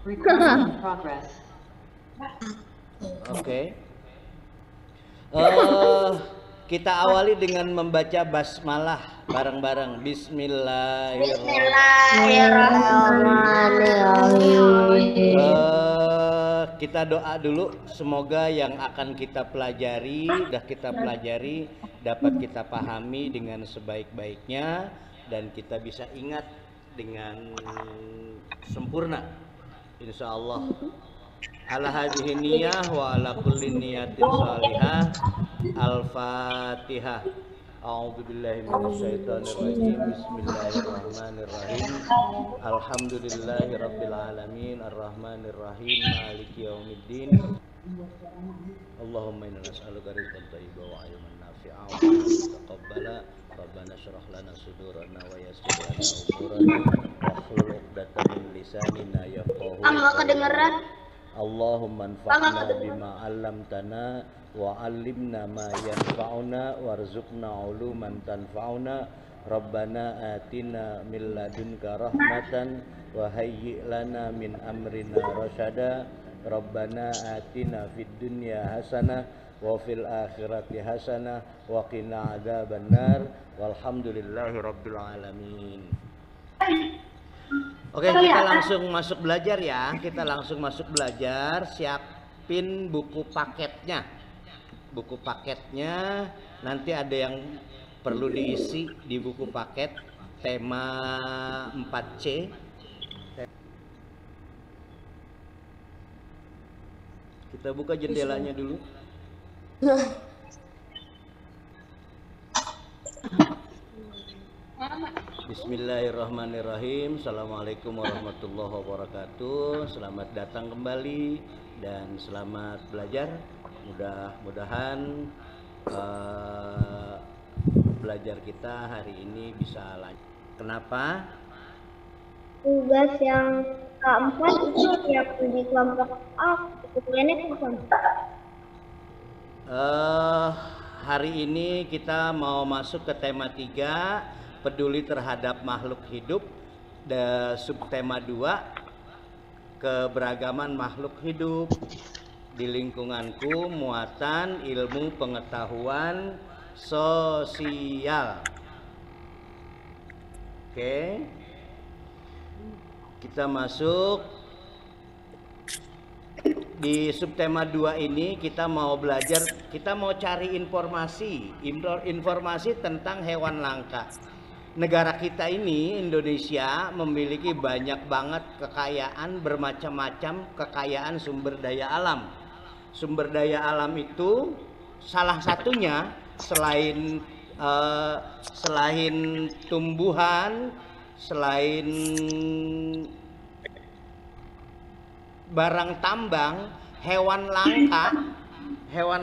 Recording in progress. Oke. Eh, kita awali dengan membaca basmalah bareng-bareng. Bismillahirrahmanirrahim. Kita doa dulu, semoga yang akan kita pelajari, dapat kita pahami dengan sebaik-baiknya dan kita bisa ingat dengan sempurna. Insya Allah. Ala hadhihi niyah wa ala kulli niyatin salihah. Al-Fatihah. A'udzu billahi minasyaitonir rajim. Bismillahirrahmanirrahim. Alhamdulillahi rabbil alamin arrahmanir rahim maliki yaumiddin. Allahumma inna nas'aluka rizqan thayyiban wa 'ilman nafi'an wa 'amalan mutaqabbala. Rabbana shrah lana sudurana wa yassir lana umurana wahlul 'uqdatam min lisanina yafqahu qawlana. Allahumma anfa'na bima 'allamtana wa 'allimna ma yanfa'una warzuqna 'uluman tanfa'una. Rabbana atina min ladunka rahmatan wa hayyi' lana min amrina rasyada. Rabbana atina fid dunya hasanah wa fil akhirati hasanah wa qina adzabannar. Walhamdulillahi rabbil alamin. Oke, kita langsung masuk belajar ya. Kita langsung masuk belajar. Siapin buku paketnya. Buku paketnya nanti ada yang perlu diisi di buku paket. Tema 4C. Kita buka jendelanya dulu. Bismillahirrahmanirrahim. Assalamualaikum warahmatullahi wabarakatuh. Selamat datang kembali dan selamat belajar. Mudah-mudahan belajar kita hari ini bisa lanjut. Kenapa? Tugas yang keempat itu yang di kelompok A, ini hari ini kita mau masuk ke tema 3, peduli terhadap makhluk hidup. Subtema 2, keberagaman makhluk hidup di lingkunganku, muatan ilmu pengetahuan sosial. Oke, kita masuk di subtema 2 ini. Kita mau belajar, kita mau cari informasi tentang hewan langka. Negara kita ini, Indonesia, memiliki banyak banget kekayaan, bermacam-macam kekayaan sumber daya alam. Sumber daya alam itu salah satunya selain tumbuhan, selain barang tambang, hewan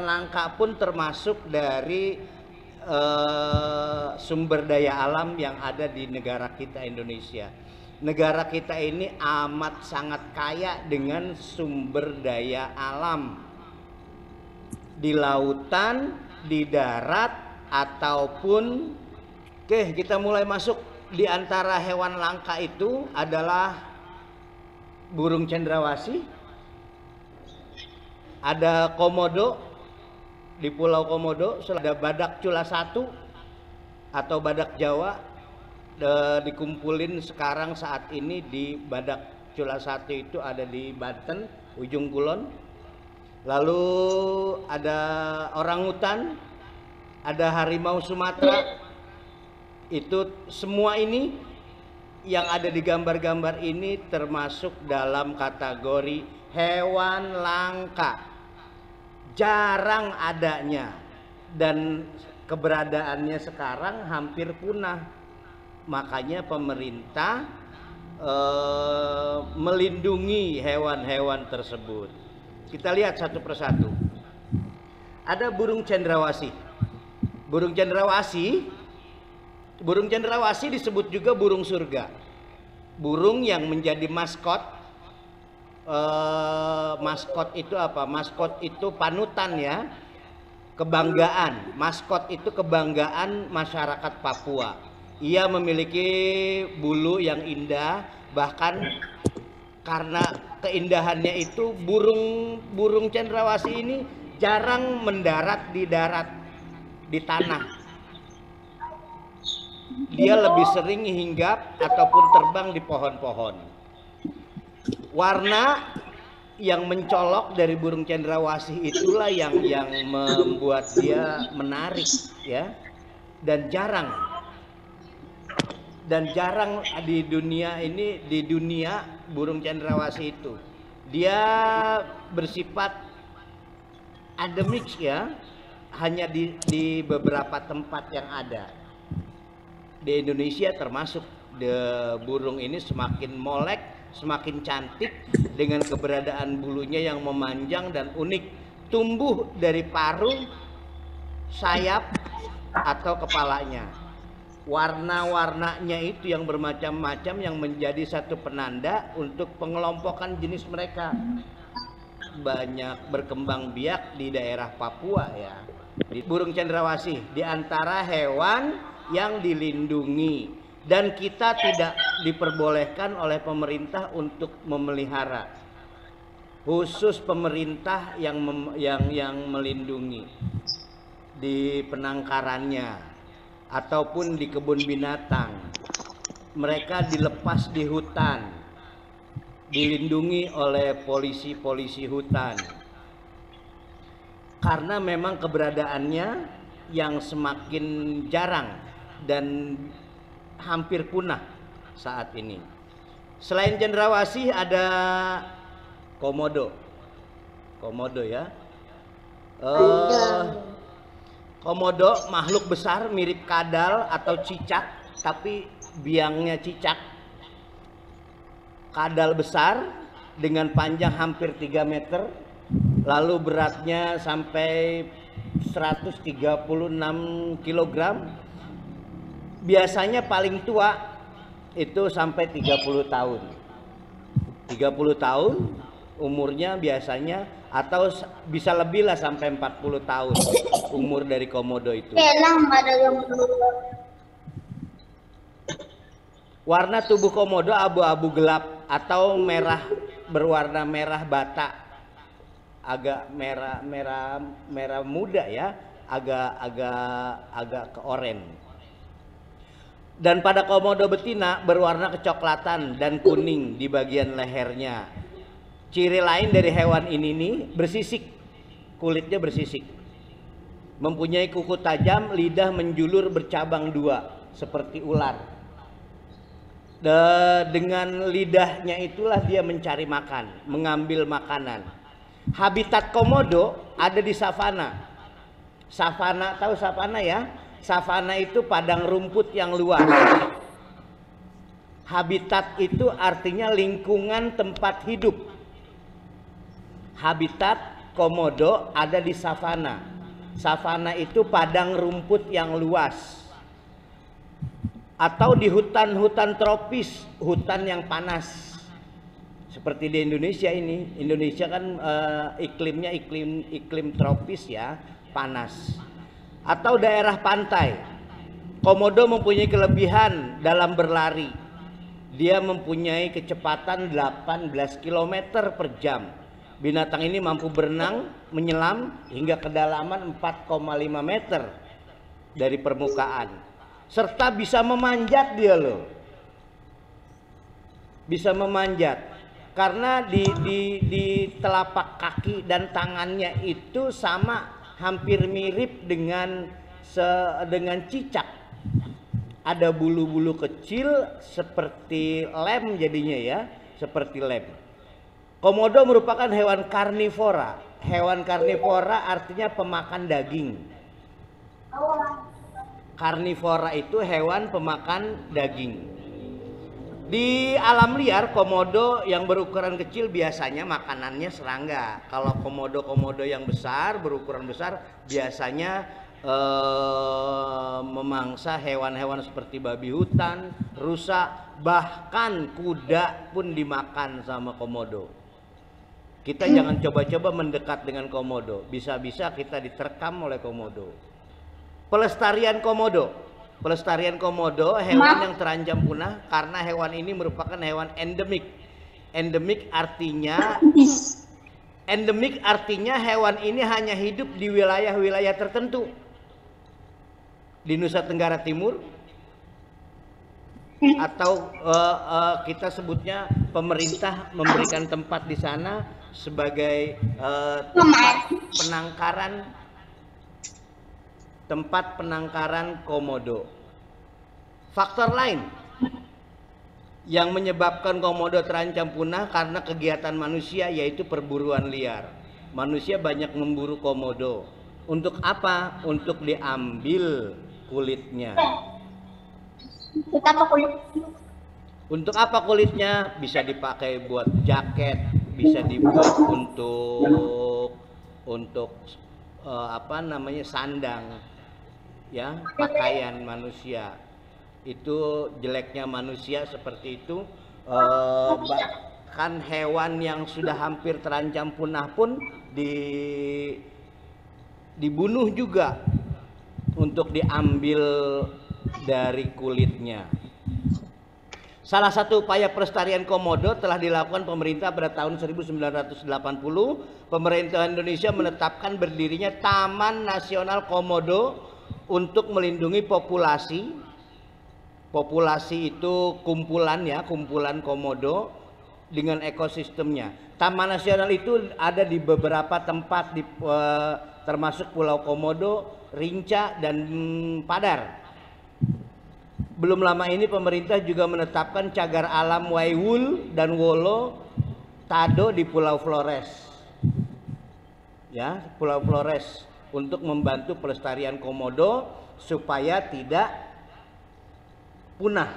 langka pun termasuk dari sumber daya alam yang ada di negara kita Indonesia. Negara kita ini amat sangat kaya dengan sumber daya alam di lautan, di darat ataupun. Oke, kita mulai masuk. Di antara hewan langka itu adalah burung cendrawasih, ada komodo. Di Pulau Komodo ada badak cula 1 atau badak Jawa, dikumpulin sekarang saat ini di badak cula 1 itu ada di Banten, Ujung Kulon. Lalu ada orangutan, ada harimau Sumatera. Itu semua ini yang ada di gambar-gambar ini termasuk dalam kategori hewan langka. Jarang adanya dan keberadaannya sekarang hampir punah. Makanya pemerintah melindungi hewan-hewan tersebut. Kita lihat satu persatu. Ada burung cendrawasih. Burung cendrawasih disebut juga burung surga. Burung yang menjadi maskot. Maskot itu apa? Maskot itu panutan ya, kebanggaan. Maskot itu kebanggaan masyarakat Papua. Ia memiliki bulu yang indah, bahkan karena keindahannya itu burung cendrawasih ini jarang mendarat di darat, di tanah. Dia lebih sering hinggap ataupun terbang di pohon-pohon. Warna yang mencolok dari burung cendrawasih itulah yang membuat dia menarik, ya. Dan jarang di dunia ini, di dunia burung cendrawasih itu dia bersifat endemik, ya, hanya di beberapa tempat yang ada di Indonesia, termasuk burung ini semakin molek, semakin cantik dengan keberadaan bulunya yang memanjang dan unik, tumbuh dari paruh, sayap atau kepalanya. Warna-warnanya itu yang bermacam-macam yang menjadi satu penanda untuk pengelompokan jenis mereka. Banyak berkembang biak di daerah Papua, ya. Burung cendrawasih di antara hewan yang dilindungi dan kita tidak diperbolehkan oleh pemerintah untuk memelihara. Khusus pemerintah yang melindungi di penangkarannya ataupun di kebun binatang. Mereka dilepas di hutan, dilindungi oleh polisi-polisi hutan, karena memang keberadaannya yang semakin jarang dan hampir punah saat ini. Selain cendrawasih ada komodo, ya. Komodo makhluk besar mirip kadal atau cicak, tapi biangnya cicak. Kadal besar dengan panjang hampir 3 meter, lalu beratnya sampai 136 kg. Biasanya paling tua itu sampai 30 tahun. 30 tahun umurnya biasanya, atau bisa lebih lah sampai 40 tahun umur dari komodo itu. Warna tubuh komodo abu-abu gelap atau merah, berwarna merah bata, agak merah muda, ya, agak ke oranye. Dan pada komodo betina berwarna kecoklatan dan kuning di bagian lehernya. Ciri lain dari hewan ini nih, bersisik, kulitnya bersisik, mempunyai kuku tajam, lidah menjulur bercabang 2 seperti ular. Dengan lidahnya itulah dia mencari makan, mengambil makanan. Habitat komodo ada di savana. Savana, tahu savana, ya? Savana itu padang rumput yang luas. Habitat itu artinya lingkungan tempat hidup. Habitat komodo ada di savana. Savana itu padang rumput yang luas. Atau di hutan-hutan tropis, hutan yang panas. Seperti di Indonesia ini. Indonesia kan iklimnya iklim tropis, ya, panas. Atau daerah pantai. Komodo mempunyai kelebihan dalam berlari. Dia mempunyai kecepatan 18 km per jam. Binatang ini mampu berenang, menyelam hingga kedalaman 4,5 meter dari permukaan. Serta bisa memanjat dia loh. Bisa memanjat. Karena di telapak kaki dan tangannya itu sama, hampir mirip dengan cicak. Ada bulu-bulu kecil seperti lem jadinya, ya, seperti lem. Komodo merupakan hewan karnivora. Hewan karnivora artinya pemakan daging. Karnivora itu hewan pemakan daging. Di alam liar, komodo yang berukuran kecil biasanya makanannya serangga. Kalau komodo-komodo yang besar, berukuran besar, biasanya memangsa hewan-hewan seperti babi hutan, rusa, bahkan kuda pun dimakan sama komodo. Kita jangan coba-coba mendekat dengan komodo, bisa-bisa kita diterkam oleh komodo. Pelestarian komodo. Pelestarian komodo hewan yang terancam punah karena hewan ini merupakan hewan endemik. Endemik artinya hewan ini hanya hidup di wilayah-wilayah tertentu di Nusa Tenggara Timur, atau kita sebutnya pemerintah memberikan tempat di sana sebagai tempat penangkaran komodo. Faktor lain yang menyebabkan komodo terancam punah karena kegiatan manusia, yaitu perburuan liar. Manusia banyak memburu komodo. Untuk apa? Untuk diambil kulitnya. Untuk apa kulitnya? Bisa dipakai buat jaket, bisa dibuat untuk sandang, ya, pakaian manusia. Itu jeleknya manusia seperti itu. Bahkan hewan yang sudah hampir terancam punah pun dibunuh juga untuk diambil dari kulitnya. Salah satu upaya pelestarian komodo telah dilakukan pemerintah pada tahun 1980. Pemerintah Indonesia menetapkan berdirinya Taman Nasional Komodo untuk melindungi populasi itu kumpulan komodo dengan ekosistemnya. Taman nasional itu ada di beberapa tempat termasuk Pulau Komodo, Rinca, dan Padar. Belum lama ini pemerintah juga menetapkan cagar alam Waiwul dan Wolo Tado di Pulau Flores. Ya, Pulau Flores, untuk membantu pelestarian komodo supaya tidak punah,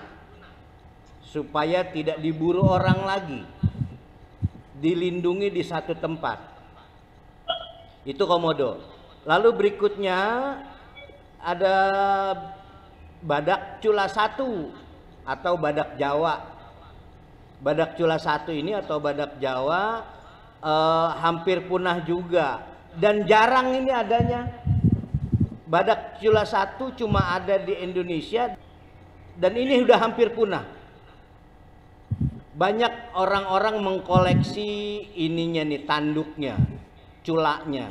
supaya tidak diburu orang lagi, dilindungi di satu tempat. Itu komodo. Lalu berikutnya ada badak cula satu atau badak Jawa. Badak cula satu ini atau badak Jawa hampir punah juga, dan jarang ini adanya. Badak cula satu cuma ada di Indonesia, dan ini sudah hampir punah. Banyak orang-orang mengkoleksi ininya nih, tanduknya, culanya.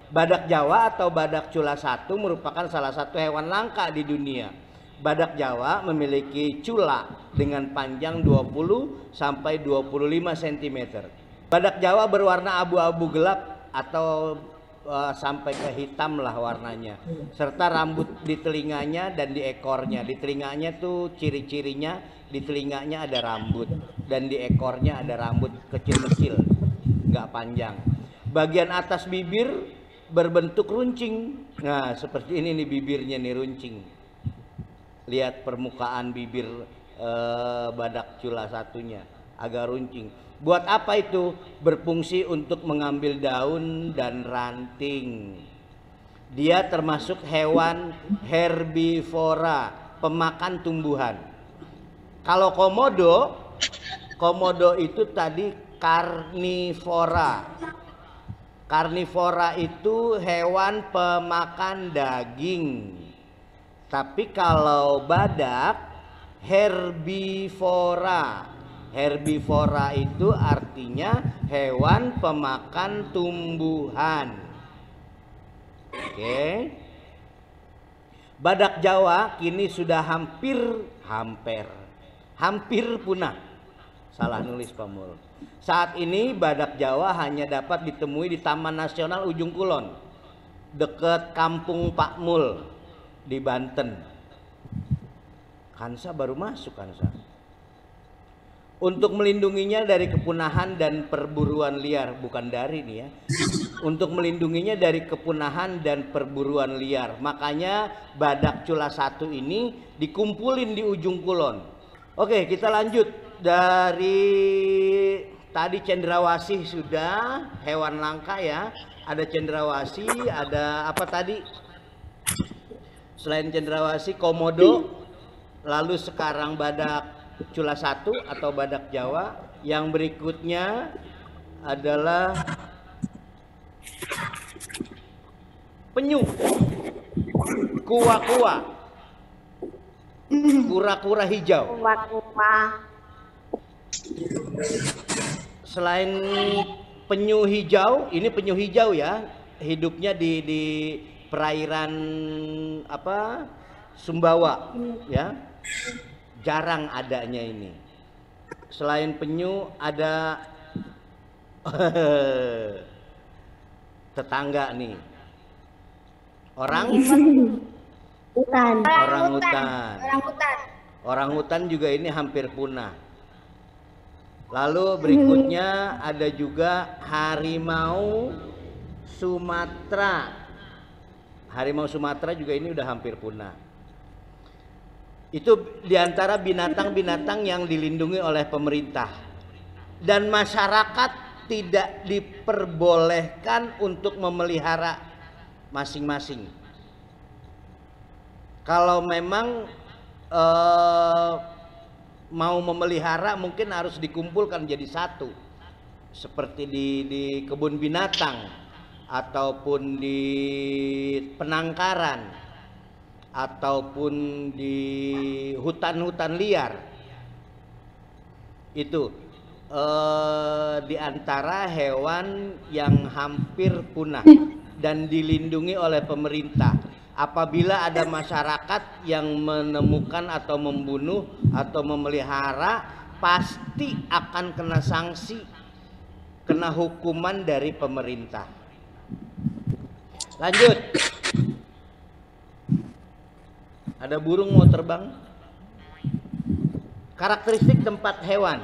Badak Jawa atau badak cula satu merupakan salah satu hewan langka di dunia. Badak Jawa memiliki cula dengan panjang 20 sampai 25 cm. Badak Jawa berwarna abu-abu gelap atau sampai ke hitam lah warnanya, serta rambut di telinganya dan di ekornya. Di telinganya tuh ciri-cirinya, di telinganya ada rambut dan di ekornya ada rambut kecil-kecil, nggak panjang. Bagian atas bibir berbentuk runcing. Nah, seperti ini nih bibirnya nih, runcing. Lihat permukaan bibir badak cula satunya agak runcing. Buat apa itu? Berfungsi untuk mengambil daun dan ranting. Dia termasuk hewan herbivora, pemakan tumbuhan. Kalau komodo itu tadi karnivora. Karnivora itu hewan pemakan daging. Tapi kalau badak herbivora. Herbivora itu artinya hewan pemakan tumbuhan. Oke. Badak Jawa kini sudah hampir punah. Salah nulis Pak Mul. Saat ini badak Jawa hanya dapat ditemui di Taman Nasional Ujung Kulon, dekat Kampung Pak Mul di Banten. Kansa baru masuk, Kansa. Untuk melindunginya dari kepunahan dan perburuan liar, bukan dari nih ya. Untuk melindunginya dari kepunahan dan perburuan liar, makanya badak cula satu ini dikumpulin di Ujung Kulon. Oke, kita lanjut dari tadi cendrawasih sudah, hewan langka ya. Ada cendrawasih, ada apa tadi? Selain cendrawasih, komodo, lalu sekarang badak cula satu atau badak Jawa. Yang berikutnya adalah penyu, kuah-kuah, kura-kura hijau. Selain penyu hijau, ini penyu hijau ya, hidupnya di perairan apa Sumbawa ya, jarang adanya ini. Selain penyu ada tetangga nih, orang Hutan. orang hutan juga ini hampir punah. Lalu berikutnya ada juga harimau Sumatera. Harimau Sumatera juga ini udah hampir punah. Itu diantara binatang-binatang yang dilindungi oleh pemerintah. Dan masyarakat tidak diperbolehkan untuk memelihara masing-masing. Kalau memang mau memelihara mungkin harus dikumpulkan jadi satu, seperti di kebun binatang ataupun di penangkaran ataupun di hutan-hutan liar. Itu di antara hewan yang hampir punah dan dilindungi oleh pemerintah. Apabila ada masyarakat yang menemukan atau membunuh atau memelihara, pasti akan kena sanksi, kena hukuman dari pemerintah. Lanjut. Ada burung mau terbang. Karakteristik tempat hewan.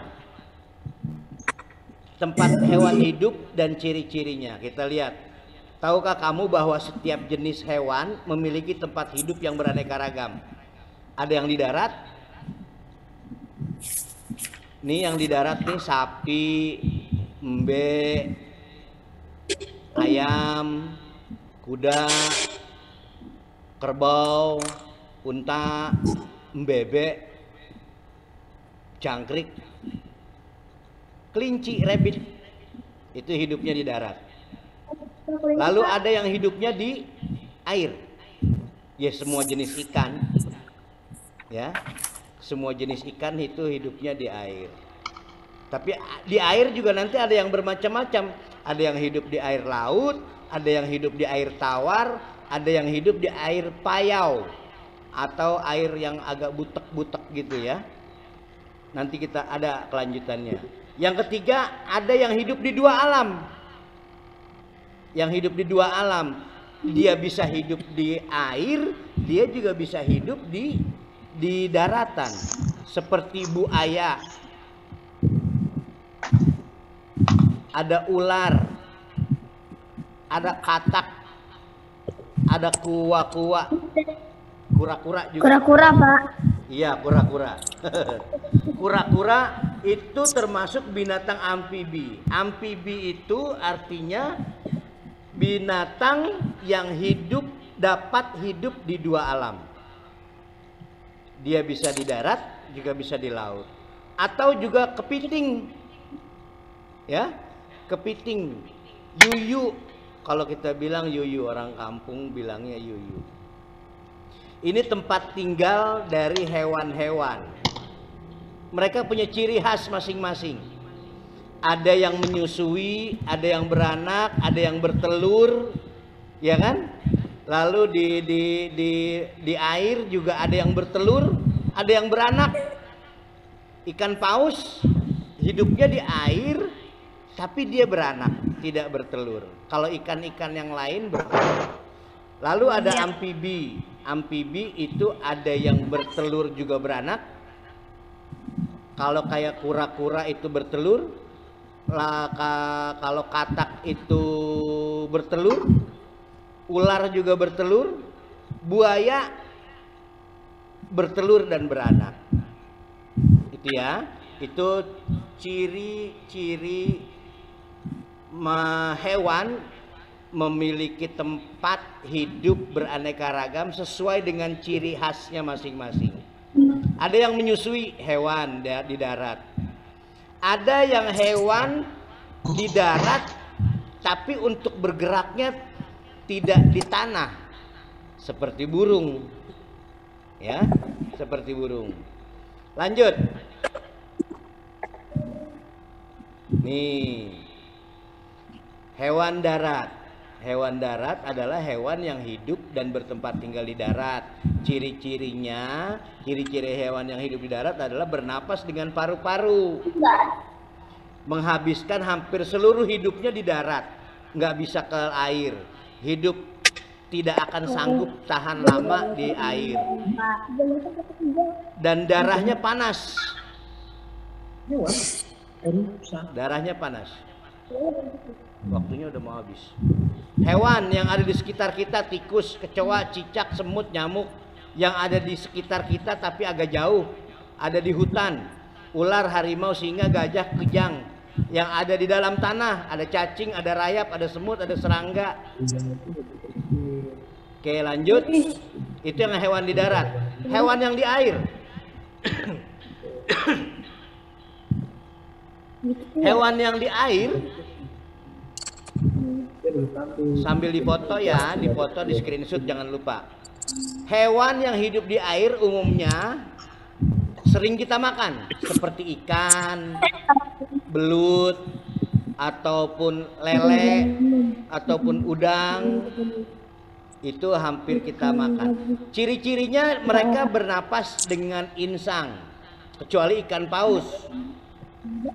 Tempat hewan hidup dan ciri-cirinya. Kita lihat. Tahukah kamu bahwa setiap jenis hewan memiliki tempat hidup yang beraneka ragam? Ada yang di darat. Nih yang di darat nih sapi, embe, ayam, kuda, kerbau, unta, embebek, jangkrik, kelinci, rabbit. Itu hidupnya di darat. Lalu ada yang hidupnya di air. Ya semua jenis ikan. Ya. Semua jenis ikan itu hidupnya di air. Tapi di air juga nanti ada yang bermacam-macam. Ada yang hidup di air laut, ada yang hidup di air tawar, ada yang hidup di air payau atau air yang agak butek-butek gitu ya. Nanti kita ada kelanjutannya. Yang ketiga, ada yang hidup di dua alam. Yang hidup di dua alam, dia bisa hidup di air, dia juga bisa hidup di daratan, seperti buaya, ada ular, ada katak, ada kuwa-kuwa, kura-kura juga. Kura-kura, Pak. Iya, kura-kura. Kura-kura itu termasuk binatang amfibi. Amfibi itu artinya binatang yang dapat hidup di dua alam. Dia bisa di darat, juga bisa di laut. Atau juga kepiting. Ya, kepiting. Yuyu. Kalau kita bilang yuyu, orang kampung bilangnya yuyu. Ini tempat tinggal dari hewan-hewan. Mereka punya ciri khas masing-masing. Ada yang menyusui, ada yang beranak, ada yang bertelur, ya kan? Lalu di air juga ada yang bertelur, ada yang beranak. Ikan paus hidupnya di air, tapi dia beranak, tidak bertelur. Kalau ikan-ikan yang lain bertelur. Lalu ada amfibi. Amfibi itu ada yang bertelur juga beranak. Kalau kayak kura-kura itu bertelur. Kalau katak itu bertelur, ular juga bertelur, buaya bertelur dan beranak. Itu ya, itu ciri-ciri hewan memiliki tempat hidup beraneka ragam sesuai dengan ciri khasnya masing-masing. Ada yang menyusui hewan di darat. Ada yang hewan di darat tapi untuk bergeraknya tidak di tanah, seperti burung. Ya, seperti burung. Lanjut. Nih, hewan darat. Hewan darat adalah hewan yang hidup dan bertempat tinggal di darat. Ciri-cirinya, ciri-ciri hewan yang hidup di darat adalah bernapas dengan paru-paru. Menghabiskan hampir seluruh hidupnya di darat, nggak bisa ke air. Hidup tidak akan sanggup tahan lama di air. Dan darahnya panas. Darahnya panas. Waktunya udah mau habis. Hewan yang ada di sekitar kita, tikus, kecoa, cicak, semut, nyamuk yang ada di sekitar kita tapi agak jauh, ada di hutan. Ular, harimau, singa, gajah, kejang. Yang ada di dalam tanah, ada cacing, ada rayap, ada semut, ada serangga. Oke, lanjut. Itu yang hewan di darat. Hewan yang di air. Hewan yang di air sambil difoto ya, difoto, di screenshot, jangan lupa. Hewan yang hidup di air umumnya sering kita makan, seperti ikan, belut, ataupun lele, ataupun udang. Itu hampir kita makan. Ciri-cirinya mereka bernapas dengan insang, kecuali ikan paus.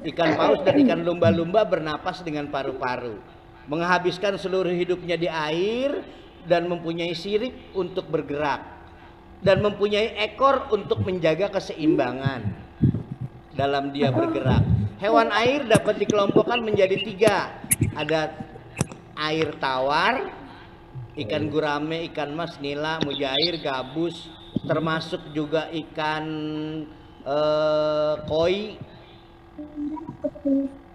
Ikan paus dan ikan lumba-lumba bernapas dengan paru-paru. Menghabiskan seluruh hidupnya di air dan mempunyai sirip untuk bergerak. Dan mempunyai ekor untuk menjaga keseimbangan dalam dia bergerak. Hewan air dapat dikelompokkan menjadi 3. Ada air tawar, ikan gurame, ikan mas, nila, mujair, gabus, termasuk juga ikan koi.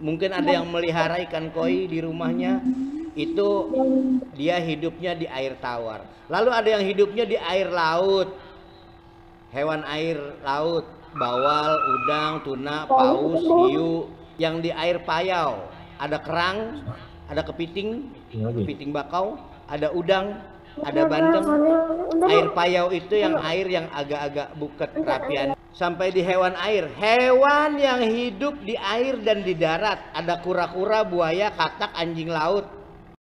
Mungkin ada yang melihara ikan koi di rumahnya. Itu dia hidupnya di air tawar. Lalu ada yang hidupnya di air laut. Hewan air laut, bawal, udang, tuna, paus, hiu. Yang di air payau ada kerang, ada kepiting, kepiting bakau, ada udang, ada bandeng. Air payau itu yang air yang agak-agak buket rapian. Sampai di hewan air. Hewan yang hidup di air dan di darat. Ada kura-kura, buaya, katak, anjing laut.